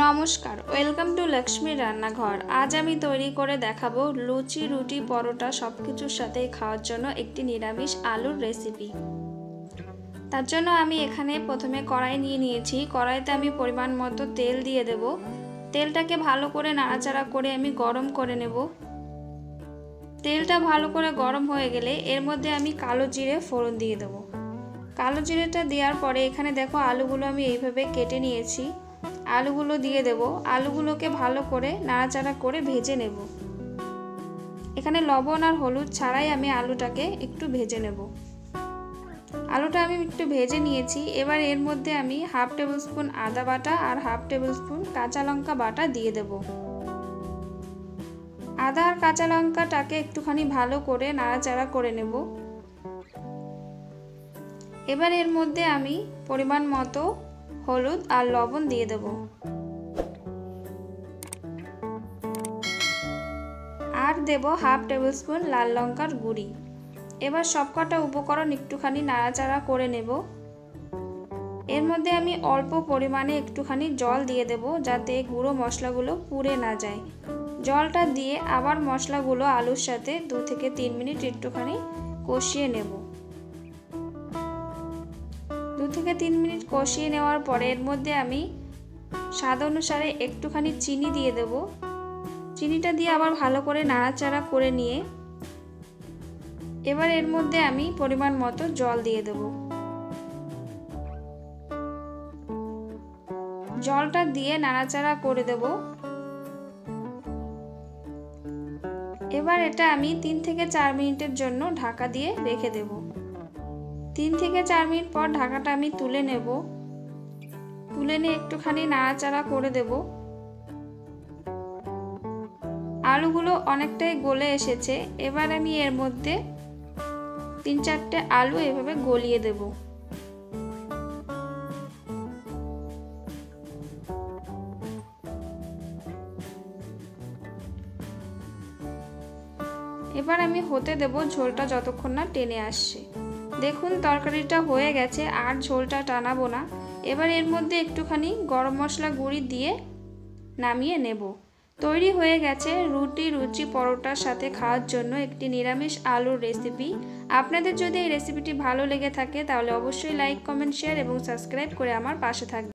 নমস্কার, welcome to Lakshmi রান্নাঘর। আজ আমি তৈরি করে দেখাবো লুচি, রুটি, পরোটা সবকিছুর সাথে খাওয়ার জন্য একটি নিরামিষ আলুর রেসিপি। তার জন্য আমি এখানে প্রথমে কড়াই নিয়ে নিয়েছি। কড়াইতে আমি পরিমাণ মতো তেল দিয়ে দেব। তেলটাকে ভালো করে নাড়াচাড়া করে আমি গরম করে নেব। তেলটা ভালো করে গরম হয়ে গেলে এর মধ্যে আমি কালো জিরে ফোড়ন দিয়ে দেব। কালো জিরেটা দেওয়ার পরে এখানে দেখো আলুগুলো আমি এইভাবে কেটে নিয়েছি। আলুগুলো দিয়ে দেব। আলুগুলোকে ভালো করে নাড়াচাড়া করে ভেজে নেব। এখানে লবণ আর হলুদ ছাড়াই আমি আলুটাকে একটু ভেজে নেব। আলুটা আমি একটু ভেজে নিয়েছি। এবার এর মধ্যে আমি হাফ টেবিল স্পুন আদা বাটা আর হাফ টেবিল স্পুন কাঁচা লঙ্কা বাটা দিয়ে দেব। আদা আর কাঁচা লঙ্কাটাকে একটুখানি ভালো করে নাড়াচাড়া করে নেব। এবার এর মধ্যে আমি পরিমাণ মতো হলুদ আর লবণ দিয়ে দেব। আর দেব হাফ টেবিল স্পুন লাল লঙ্কার গুঁড়ি। এবার সবকটা উপকরণ একটুখানি নাড়াচাড়া করে নেব। এর মধ্যে আমি অল্প পরিমাণে একটুখানি জল দিয়ে দেব, যাতে গুঁড়ো মশলাগুলো পুড়ে না যায়। জলটা দিয়ে আবার মশলাগুলো আলুর সাথে 2 থেকে 3 মিনিট একটুখানি কষিয়ে নেব। 2 থেকে 3 মিনিট কষিয়ে নেওয়ার পরে এর মধ্যে আমি স্বাদ অনুসারে একটুখানি চিনি দিয়ে দেব। চিনিটা দিয়ে আবার ভালো করে নাড়াচাড়া করে নিয়ে এবার এর মধ্যে আমি পরিমাণ মতো জল দিয়ে দেব। জলটা দিয়ে নাড়াচাড়া করে দেব। এবার এটা আমি 3 থেকে 4 মিনিটের জন্য ঢাকা দিয়ে রেখে দেব। 3 থেকে 4 মিনিট পর ঢাকাটা আমি তুলে নেব। তুলে নিয়ে একটুখানি নাড়াচাড়া করে দেব। আলুগুলো অনেকটাই গলে এসেছে। এবার আমি এর মধ্যে 3-4টে আলু এভাবে গলিয়ে দেব। এবার আমি হতে দেব ঝোলটা যতক্ষণ না টেনে আসছে। দেখুন তরকারিটা হয়ে গেছে, আর ঝোলটা টানাবো না। এবার এর মধ্যে একটুখানি গরম মশলা গুঁড়ি দিয়ে নামিয়ে নেব। তৈরি হয়ে গেছে রুটি, লুচি, পরোটার সাথে খাওয়ার জন্য একটি নিরামিষ আলুর রেসিপি। আপনাদের যদি এই রেসিপিটি ভালো লেগে থাকে তাহলে অবশ্যই লাইক, কমেন্ট, শেয়ার এবং সাবস্ক্রাইব করে আমার পাশে থাকবেন।